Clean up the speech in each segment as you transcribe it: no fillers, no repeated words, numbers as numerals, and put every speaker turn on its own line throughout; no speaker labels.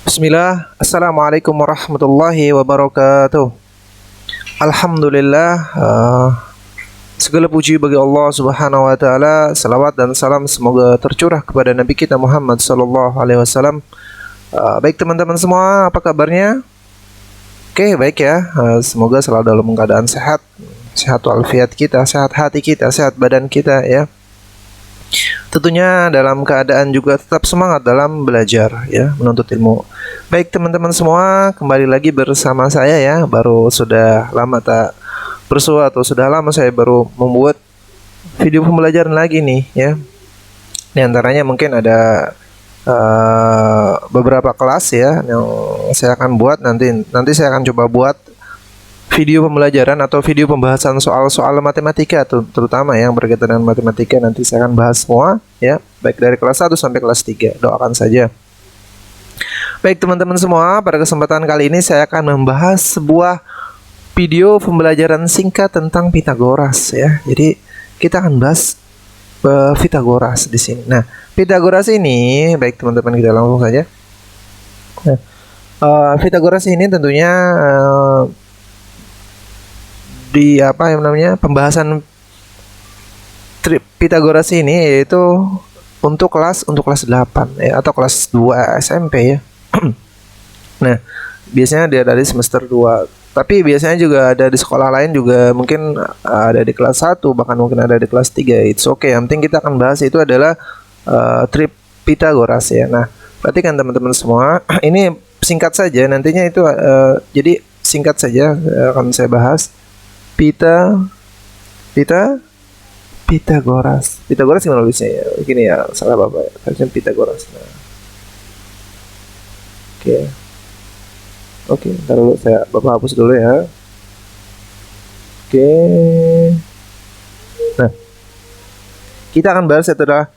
Bismillah, Assalamualaikum warahmatullahi wabarakatuh. Alhamdulillah, segala puji bagi Allah Subhanahu wa taala. Salawat dan salam semoga tercurah kepada Nabi kita Muhammad sallallahu alaihi wasallam. Baik teman-teman semua, apa kabarnya? Oke, baik ya. Semoga selalu dalam keadaan sehat. Sehat walafiat kita, sehat hati kita, sehat badan kita ya. Tentunya dalam keadaan juga tetap semangat dalam belajar ya, menuntut ilmu. Baik teman-teman semua, kembali lagi bersama saya ya. Baru sudah lama tak bersua atau sudah lama saya baru membuat video pembelajaran lagi nih ya. Di antaranya mungkin ada beberapa kelas ya yang saya akan buat nanti saya akan coba buat video pembelajaran atau video pembahasan soal-soal matematika terutama yang berkaitan dengan matematika. Nanti saya akan bahas semua ya, baik dari kelas 1 sampai kelas 3. Doakan saja. Baik teman-teman semua, pada kesempatan kali ini saya akan membahas sebuah video pembelajaran singkat tentang Pitagoras ya. Jadi kita akan bahas Pitagoras di sini. Nah, Pitagoras ini, baik teman-teman, kita langsung saja. Nah, Pitagoras ini tentunya di apa yang namanya pembahasan Pitagoras ini yaitu untuk kelas 8 ya, atau kelas 2 SMP ya. Nah, biasanya dia dari semester 2. Tapi biasanya juga ada di sekolah lain juga, mungkin ada di kelas 1, bahkan mungkin ada di kelas 3. It's okay. Yang penting kita akan bahas itu adalah trik Pitagoras ya. Nah, perhatikan teman-teman semua, ini singkat saja nantinya itu jadi singkat saja akan saya bahas Pitagoras. Pitagoras gimana nulisnya ya? Gini ya, salah Bapak ya. Harusnya Pitagoras. Nah. Oke, ntar dulu Bapak hapus dulu ya. Oke. Nah, kita akan bahas adalah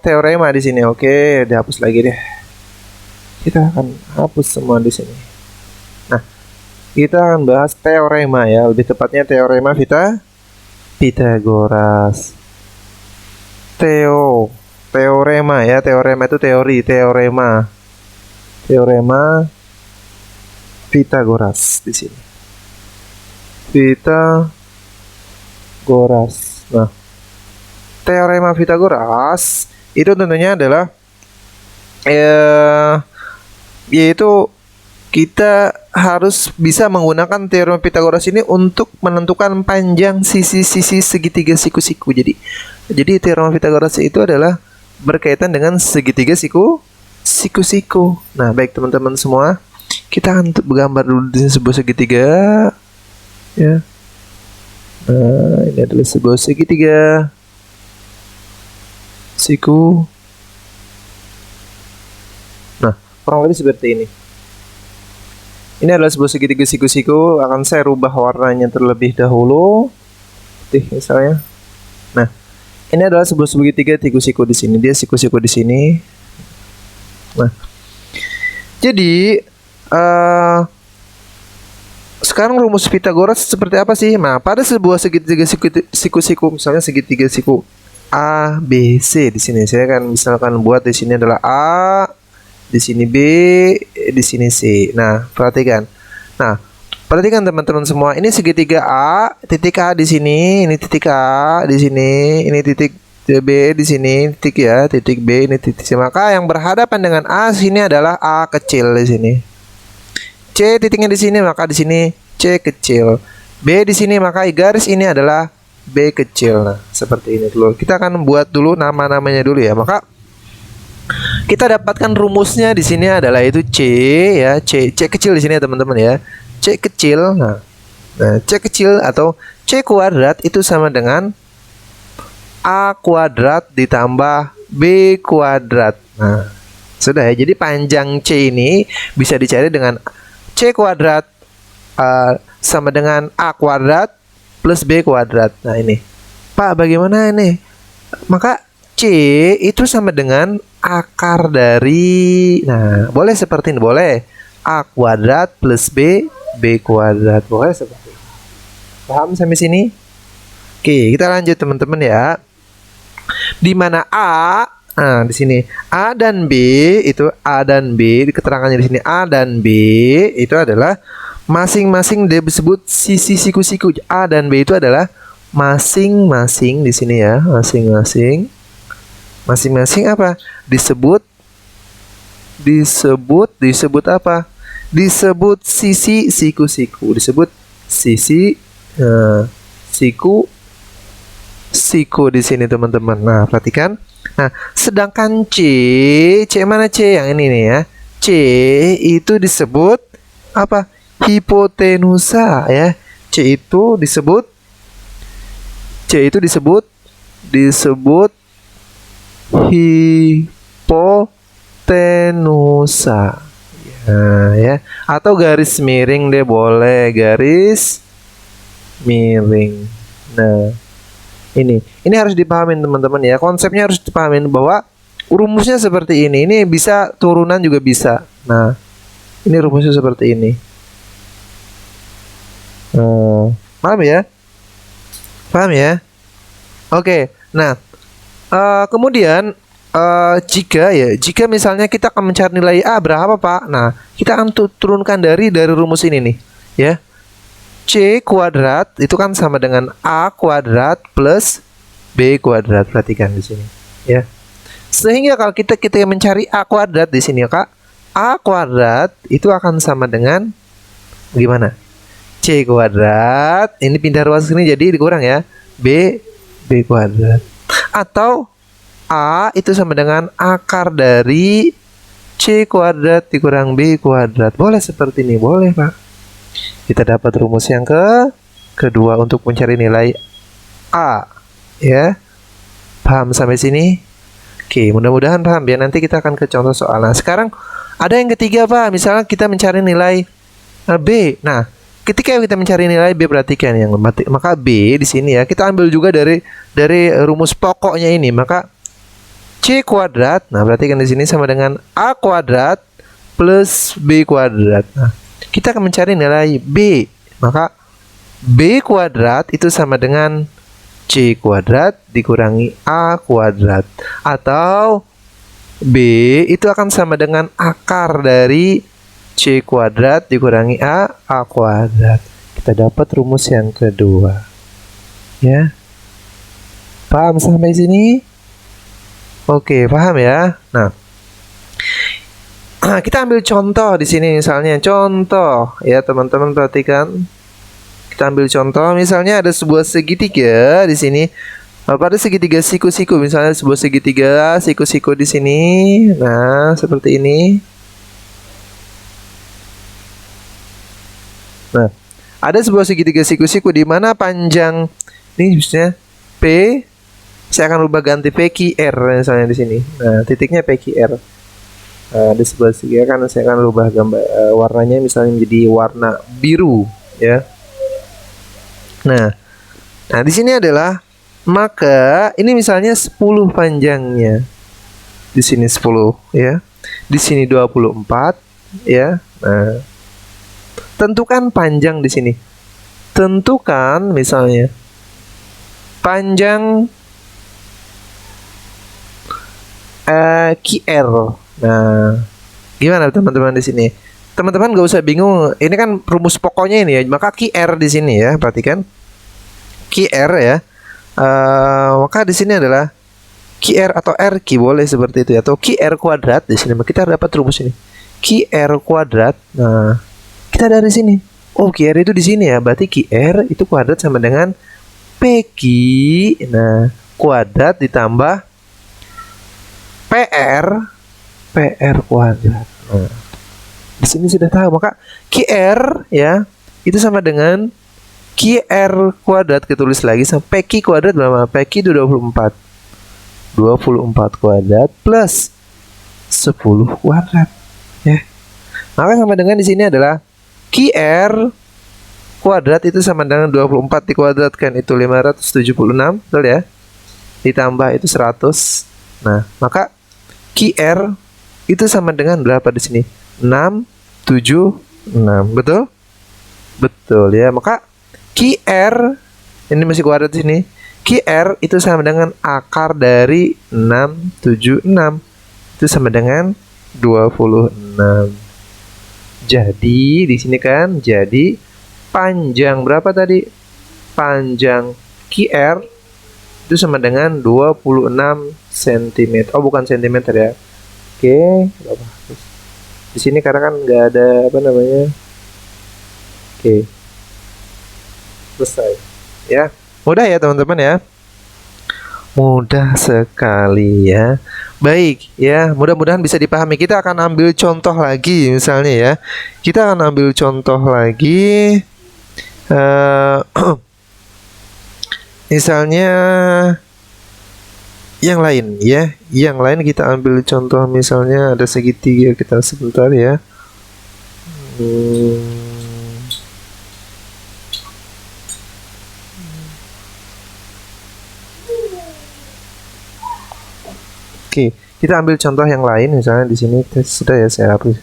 teorema di sini. Oke, dihapus lagi deh. Kita akan hapus semua di sini. Nah, kita akan bahas teorema ya, lebih tepatnya teorema Pitagoras. Teorema ya, teorema itu teori, teorema Pitagoras di sini. Pitagoras. Nah, teorema Pitagoras itu tentunya adalah yaitu kita harus bisa menggunakan teorema Pitagoras ini untuk menentukan panjang sisi-sisi segitiga siku-siku. Jadi teorema Pitagoras itu adalah berkaitan dengan segitiga siku-siku. Nah, baik teman-teman semua, kita akan bergambar dulu di sebuah segitiga ya. Nah, ini adalah sebuah segitiga siku. Nah, kurang lebih seperti ini. Ini adalah sebuah segitiga siku-siku. Akan saya rubah warnanya terlebih dahulu, putih misalnya. Nah, ini adalah sebuah segitiga siku-siku di sini. Dia siku-siku di sini. Nah, jadi sekarang rumus Pitagoras seperti apa sih? Nah, pada sebuah segitiga siku-siku, misalnya segitiga siku A, B, C di sini. Saya akan misalkan buat di sini adalah A, di sini B, di sini C. Nah, perhatikan. Nah, perhatikan teman-teman semua. Ini segitiga A, titik A di sini, ini titik A di sini, ini titik B di sini, titik B, ini titik C. Maka yang berhadapan dengan A sini adalah A kecil di sini. C titiknya di sini, maka di sini C kecil. B di sini, maka garis ini adalah B kecil. Nah, seperti ini dulu. Kita akan buat dulu nama-namanya dulu ya. Maka kita dapatkan rumusnya di sini adalah itu C ya, C kecil di sini ya teman-teman ya. C kecil. Nah, C kecil atau C kuadrat itu sama dengan A kuadrat ditambah B kuadrat. Nah, sudah ya. Jadi panjang C ini bisa dicari dengan C kuadrat sama dengan A kuadrat plus B kuadrat. Nah, ini. Pak, bagaimana ini? Maka C itu sama dengan akar dari, nah, boleh seperti ini, boleh A kuadrat plus B kuadrat, boleh seperti ini. Paham sampai sini? Oke, kita lanjut teman-teman ya. Di mana A Nah, di sini A dan B itu A dan B di keterangannya di sini A dan B itu adalah masing-masing disebut sisi siku-siku. A dan B itu adalah masing-masing di sini ya, masing-masing. Masing-masing apa? Disebut apa? Disebut sisi siku-siku. Disebut sisi siku di sini teman-teman. Nah, perhatikan. Nah, sedangkan C mana C yang ini nih ya? C itu disebut apa? Hipotenusa ya. C itu disebut hipotenusa. Nah, ya. Atau garis miring deh boleh, garis miring. Nah, ini harus dipahamin teman-teman ya. Konsepnya harus dipahamin bahwa rumusnya seperti ini. Ini bisa turunan juga bisa. Nah, ini rumusnya seperti ini. Paham ya? Paham ya? Oke. Nah, kemudian jika misalnya kita akan mencari nilai A berapa Pak? Nah, kita akan turunkan dari rumus ini nih, ya. C kuadrat itu kan sama dengan A kuadrat plus B kuadrat. Perhatikan di sini, ya. Sehingga kalau kita mencari A kuadrat di sini ya Kak, A kuadrat itu akan sama dengan gimana? C kuadrat, ini pindah ruas sini jadi dikurang ya, B kuadrat. Atau A itu sama dengan akar dari C kuadrat dikurang B kuadrat. Boleh seperti ini, boleh Pak. Kita dapat rumus yang kedua untuk mencari nilai A, ya. Paham sampai sini? Oke, mudah-mudahan paham ya. Nanti kita akan ke contoh soal. Nah, sekarang ada yang ketiga Pak. Misalnya kita mencari nilai B. Nah, ketika kita mencari nilai B, perhatikan yang maka B di sini ya kita ambil juga dari rumus pokoknya ini. Maka C kuadrat, nah perhatikan di sini sama dengan A kuadrat plus B kuadrat. Nah, kita akan mencari nilai B. Maka B kuadrat itu sama dengan C kuadrat dikurangi A kuadrat. Atau B itu akan sama dengan akar dari C kuadrat dikurangi A kuadrat. Kita dapat rumus yang kedua. Ya. Paham sampai sini? Oke, paham ya? Nah, kita ambil contoh di sini misalnya. Contoh ya, teman-teman perhatikan. Kita ambil contoh misalnya ada sebuah segitiga di sini. Pada segitiga siku-siku, misalnya sebuah segitiga siku-siku di sini. Nah, seperti ini. Nah, ada sebuah segitiga siku-siku di mana panjang ini misalnya P, saya akan rubah ganti PQR misalnya di sini. Nah, titiknya PQR. Nah, di sebelah segitiga kan saya akan rubah gambar warnanya misalnya menjadi warna biru, ya. Nah, di sini adalah maka ini misalnya 10 panjangnya. Di sini 10 ya. Di sini 24 ya. Nah, tentukan panjang di sini. Tentukan misalnya panjang QR. Nah, gimana teman-teman di sini? Teman-teman gak usah bingung. Ini kan rumus pokoknya ini ya. Maka QR di sini ya. Perhatikan QR ya. Maka di sini adalah QR atau R boleh seperti itu ya. Atau QR kuadrat di sini. Kita dapat rumus ini. QR kuadrat. Nah, kita dari sini. Oh, QR itu di sini ya. Berarti QR itu kuadrat sama dengan PQ. Nah, kuadrat ditambah PR kuadrat. Nah, di sini sudah tahu. Maka QR ya itu sama dengan QR kuadrat, kita tulis lagi sama PQ kuadrat berapa? PQ itu 24. 24 kuadrat plus 10 kuadrat ya. Maka sama dengan di sini adalah QR kuadrat itu sama dengan 24 dikuadratkan itu 576, betul ya? Ditambah itu 100. Nah, maka QR itu sama dengan berapa di sini? 676. Betul? Betul ya. Maka QR ini masih kuadrat di sini. QR itu sama dengan akar dari 676. Itu sama dengan 26. Jadi di sini kan jadi panjang berapa tadi? Panjang QR itu sama dengan 26 cm. Oh, bukan cm ya. Oke, di sini karena kan nggak ada apa namanya. Oke, selesai. Ya, mudah ya teman-teman ya. Mudah sekali ya. Baik ya, mudah-mudahan bisa dipahami. Kita akan ambil contoh lagi misalnya ya. Kita akan ambil contoh lagi. Misalnya yang lain ya. Yang lain kita ambil contoh misalnya ada segitiga, kita sebentar ya. Oke, kita ambil contoh yang lain misalnya di sini sudah ya, saya hapus.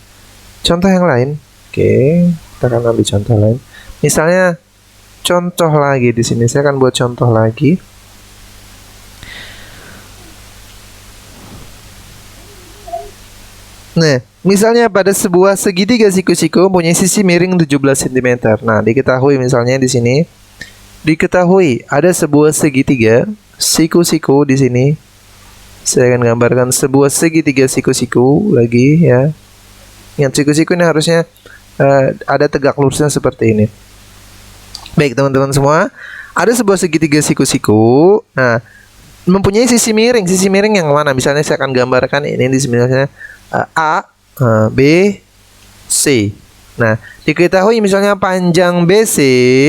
Contoh yang lain. Oke, kita akan ambil contoh lain. Misalnya contoh lagi di sini, saya akan buat contoh lagi. Nah, misalnya pada sebuah segitiga siku-siku mempunyai sisi miring 17 cm. Nah, diketahui misalnya di sini diketahui ada sebuah segitiga siku-siku di sini. Saya akan gambarkan sebuah segitiga siku-siku lagi ya. Ingat, siku-siku ini harusnya ada tegak lurusnya seperti ini. Baik teman-teman semua, ada sebuah segitiga siku-siku. Nah, mempunyai sisi miring. Sisi miring yang mana? Misalnya saya akan gambarkan ini di misalnya A, B, C. Nah, diketahui misalnya panjang BC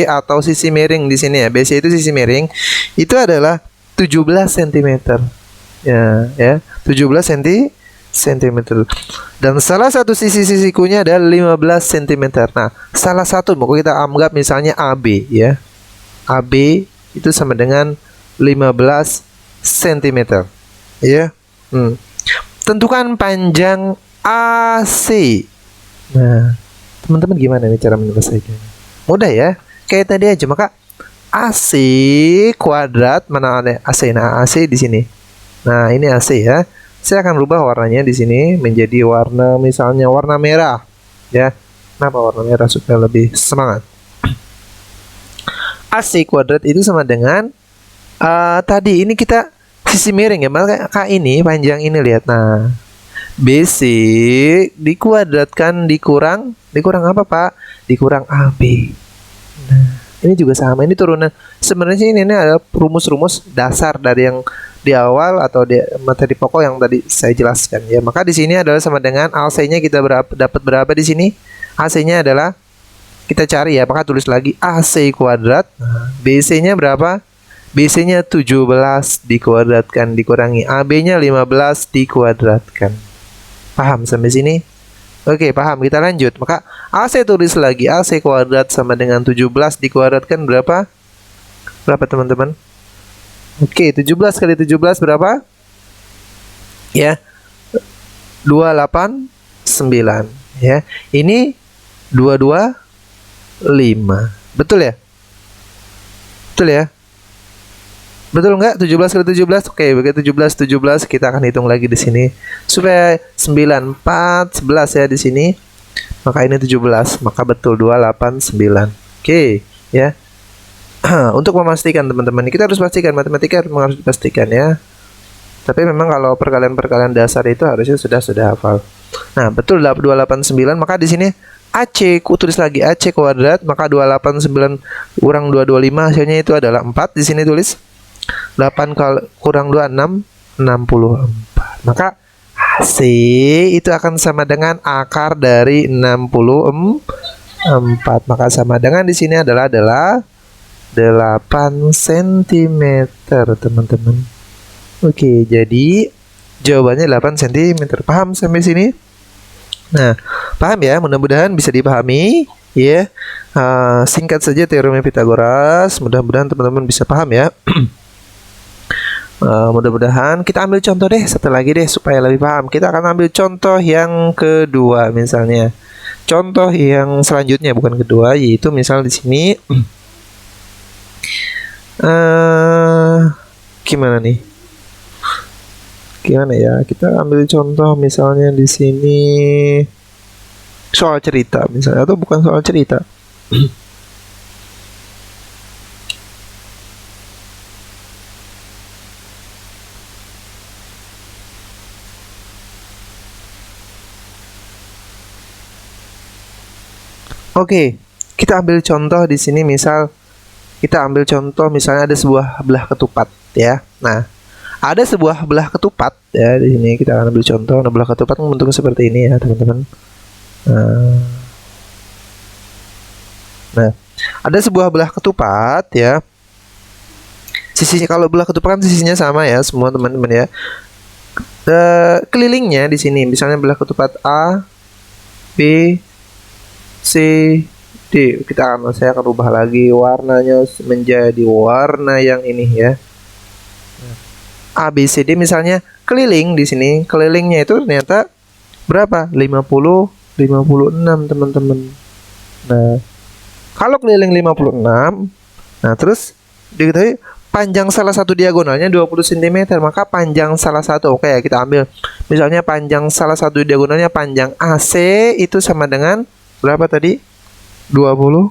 atau sisi miring di sini ya. BC itu sisi miring itu adalah 17 cm. Ya, 17 cm. Dan salah satu sisi sikunya adalah 15 cm. Nah, salah satu mau kita anggap misalnya AB ya. AB itu sama dengan 15 cm. Ya. Tentukan panjang AC. Nah, teman-teman gimana nih cara menyelesaikannya? Mudah ya. Kayak tadi aja, maka AC kuadrat, mana ada AC? Nah, AC di sini. Nah, ini AC ya. Saya akan rubah warnanya di sini menjadi warna misalnya warna merah ya. Kenapa warna merah? Supaya lebih semangat. AC kuadrat itu sama dengan tadi ini kita sisi miring ya. Maka ini panjang ini lihat. Nah, BC dikuadratkan dikurang apa Pak? Dikurang AB. Nah, ini juga sama. Ini turunan. Sebenarnya ini adalah rumus-rumus dasar dari yang di awal atau di materi pokok yang tadi saya jelaskan ya. Maka di sini adalah sama dengan AC-nya kita dapat berapa di sini? AC-nya adalah kita cari ya, maka tulis lagi AC kuadrat. Nah, BC-nya berapa? BC-nya 17 dikuadratkan dikurangi AB-nya 15 dikuadratkan. Paham sampai sini? Oke, paham. Kita lanjut. Maka AC tulis lagi AC kuadrat sama dengan 17 dikuadratkan berapa? Berapa teman-teman? Oke, 17 kali 17 berapa? Ya, 289 ya. Ini 225. Betul ya? Betul ya? Betul nggak? 17 kali 17. Oke, begitu 17 kita akan hitung lagi di sini supaya 9 4 11 ya di sini. Maka ini 17, maka betul 289. Oke, ya. Untuk memastikan teman-teman, kita harus pastikan, matematika harus dipastikan ya. Tapi memang kalau perkalian-perkalian dasar itu harusnya sudah hafal. Nah, betul 289, maka di sini AC, ku tulis lagi AC kuadrat, maka 289 kurang 225 hasilnya itu adalah 4. Di sini tulis 8 kurang 2 6, 64. Maka AC itu akan sama dengan akar dari 64. Maka sama dengan di sini adalah 8 cm teman-teman. Oke, jadi jawabannya 8 cm. Paham sampai sini? Nah, paham ya? Mudah-mudahan bisa dipahami ya. Singkat saja teorema Pythagoras. Mudah-mudahan teman-teman bisa paham ya. Mudah-mudahan kita ambil contoh deh satu lagi deh supaya lebih paham. Kita akan ambil contoh yang kedua misalnya. Contoh yang selanjutnya bukan kedua, yaitu misal di sini Gimana nih? Gimana ya? Kita ambil contoh misalnya di sini soal cerita misalnya, atau bukan soal cerita. Oke, kita ambil contoh di sini misal kita ambil contoh misalnya ada sebuah belah ketupat ya. Nah, ada sebuah belah ketupat ya di sini kita akan ambil contoh. Nah, belah ketupat bentuknya seperti ini ya, teman-teman. Nah, ada sebuah belah ketupat ya. Sisinya, kalau belah ketupat kan sisinya sama ya semua teman-teman ya. Kelilingnya di sini misalnya belah ketupat A, B, C, D. Saya akan ubah lagi warnanya menjadi warna yang ini ya. A, B, C, D misalnya keliling di sini. Kelilingnya itu ternyata berapa? 50, 56 teman-teman. Nah, kalau keliling 56, nah terus diketahui panjang salah satu diagonalnya 20 cm, maka panjang salah satu, oke ya, kita ambil misalnya panjang salah satu diagonalnya panjang AC itu sama dengan berapa tadi? 20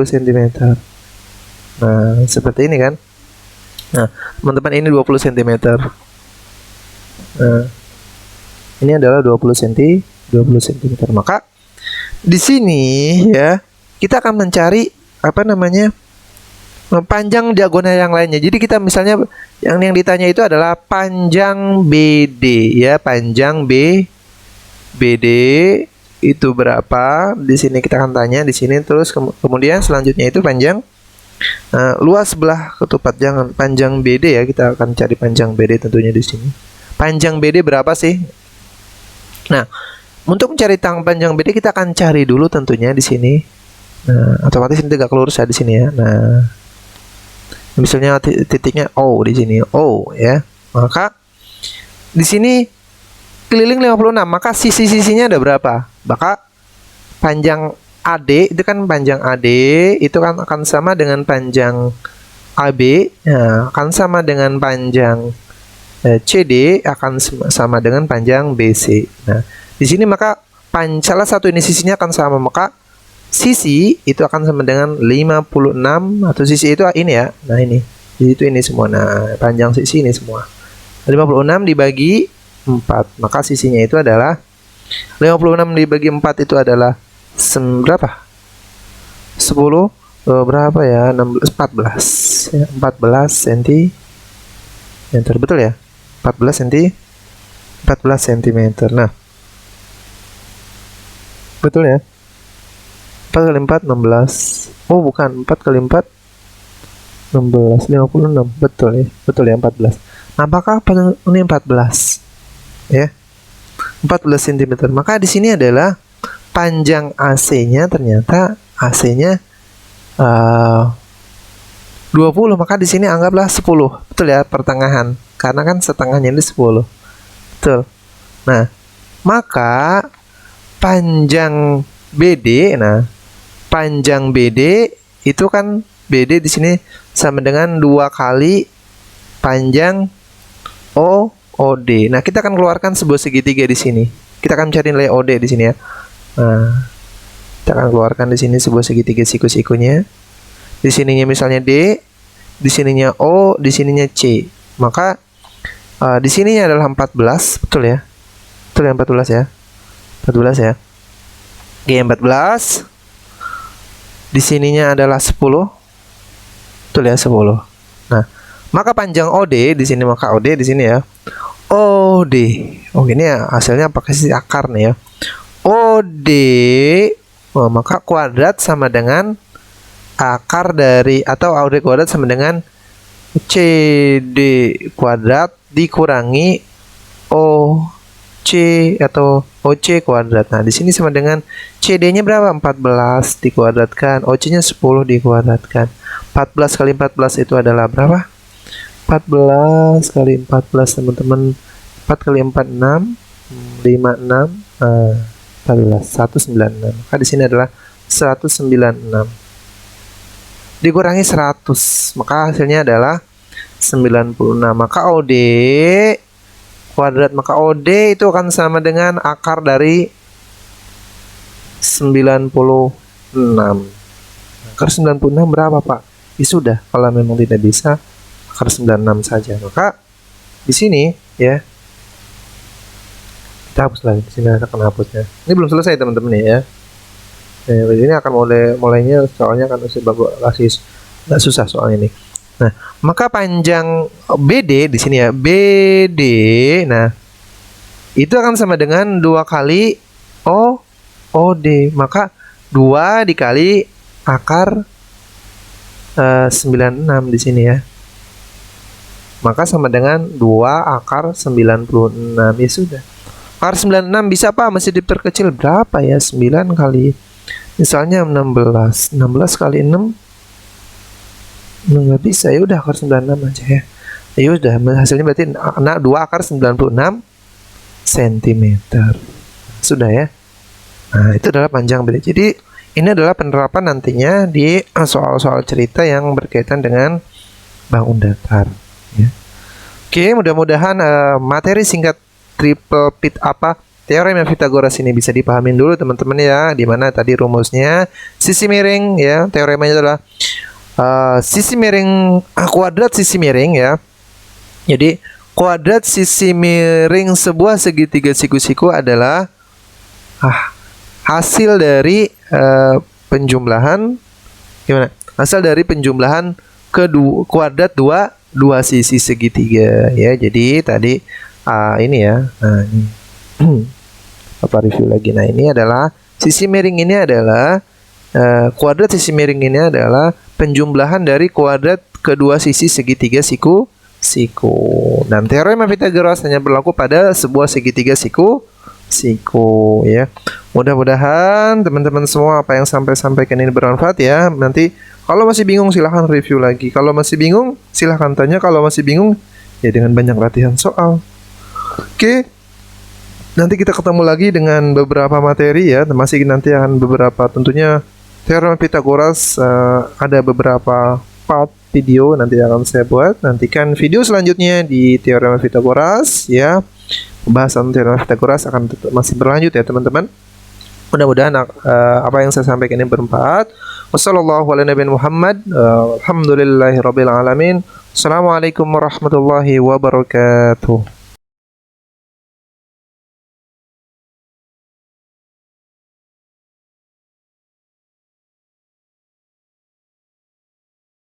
cm. Nah, seperti ini kan. Nah, teman-teman, ini 20 cm. Nah, ini adalah 20 cm. Maka di sini ya, kita akan mencari apa namanya? Panjang diagonal yang lainnya. Jadi kita misalnya yang ditanya itu adalah panjang BD ya, panjang BD itu berapa? Di sini kita akan tanya di sini, terus kemudian selanjutnya itu panjang luas belah ketupat, jangan panjang BD ya, kita akan cari panjang BD tentunya di sini. Panjang BD berapa sih? Nah, untuk mencari panjang BD kita akan cari dulu tentunya di sini. Nah, otomatis ini tegak lurus ya di sini ya. Nah, misalnya titiknya O di sini, O ya. Maka di sini keliling 56, maka sisi-sisinya ada berapa? Maka panjang AD itu kan, panjang AD itu kan akan sama dengan panjang AB, nah, akan sama dengan panjang CD akan sama dengan panjang BC. Nah, di sini maka salah satu ini sisinya akan sama, maka sisi itu akan sama dengan 56, atau sisi itu ini ya. Nah, ini itu ini semua. Nah, panjang sisi ini semua 56 dibagi 4, maka sisinya itu adalah 56 dibagi 4 itu adalah berapa? 10 berapa ya? 14 ya, 14 cm. Betul ya? 14 cm. Nah, betul ya? 4 kali 4 16. Oh, bukan, 4 kali 4 16, 56. Betul ya? Betul ya, 14. Nah, apakah ini 14? Ya. 14 cm. Maka di sini adalah panjang AC-nya, ternyata AC-nya 20, maka di sini anggaplah 10. Betul ya, pertengahan. Karena kan setengahnya ini 10. Betul. Nah, maka panjang BD, nah, panjang BD itu kan BD di sini sama dengan 2 kali panjang OD. Nah, kita akan keluarkan sebuah segitiga di sini. Kita akan cari nilai OD di sini ya. Nah, kita akan keluarkan di sini sebuah segitiga siku-sikunya. Di sininya misalnya D, di sininya O, di sininya C. Maka di sininya adalah 14, betul ya? Betul ya, 14 ya. 14 ya. Oke, 14. Di sininya adalah 10. Betul ya, 10. Nah, maka panjang OD di sini, maka OD di sini ya. OD. Oh, ini ya hasilnya pakai sisi akar nih ya. OD, maka kuadrat sama dengan akar dari, atau OD kuadrat sama dengan CD kuadrat dikurangi OC atau OC kuadrat. Nah, di sini sama dengan CD-nya berapa? 14 dikuadratkan, OC-nya 10 dikuadratkan. 14 kali 14 itu adalah berapa? 14 kali 14 teman-teman. 4 kali 4 6, 5 6, 14, 196. Maka di sini adalah 196 dikurangi 100, maka hasilnya adalah 96. Maka OD kuadrat, maka OD itu akan sama dengan akar dari 96. Akar 96 berapa, Pak? Ya sudah, kalau memang tidak bisa akar 96 saja. Maka di sini ya kita hapus lagi. Di sini akan hapusnya. Ini belum selesai teman-teman ya. Ini akan mulainya soalnya kan masih bagus, masih nggak susah soal ini. Nah, maka panjang BD di sini ya, BD. Nah, itu akan sama dengan 2 kali OD. Maka 2 dikali akar 96 di sini ya. Maka sama dengan 2 akar 96. Ya sudah. Akar 96 bisa apa? Masih diperkecil berapa ya? 9 kali. Misalnya 16. 16 kali 6 nggak bisa, ya udah akar 96 aja ya. Ya udah, hasilnya berarti 2 akar 96 cm. Sudah ya. Nah, itu adalah panjang BD. Jadi ini adalah penerapan nantinya di soal-soal cerita yang berkaitan dengan bangun datar ya. Oke, mudah-mudahan materi singkat triple pit teorem Pythagoras ini bisa dipahamin dulu teman-teman ya. Dimana tadi rumusnya sisi miring ya, teoremanya adalah sisi miring kuadrat sisi miring ya. Jadi kuadrat sisi miring sebuah segitiga siku-siku adalah hasil dari penjumlahan gimana? Hasil dari penjumlahan kuadrat dua sisi segitiga ya. Jadi tadi ini ya. Nah, ini. Apa review lagi? Nah, ini adalah sisi miring ini adalah kuadrat sisi miring ini adalah penjumlahan dari kuadrat kedua sisi segitiga siku. Dan teorem Pythagoras hanya berlaku pada sebuah segitiga siku ya. Mudah-mudahan teman-teman semua apa yang sampaikan ini bermanfaat ya. Nanti kalau masih bingung silahkan review lagi. Kalau masih bingung silahkan tanya. Kalau masih bingung ya dengan banyak latihan soal. Oke. Nanti kita ketemu lagi dengan beberapa materi ya. Masih nanti akan beberapa tentunya teorem Pythagoras ada beberapa part video nanti akan saya buat. Nantikan video selanjutnya di teorem Pythagoras ya. Pembahasan teorem Pythagoras akan masih berlanjut ya teman-teman. Mudah-mudahan apa yang saya sampaikan ini bermanfaat. Wassalamualaikum warahmatullahi wabarakatuh. Assalamualaikum warahmatullahi wabarakatuh.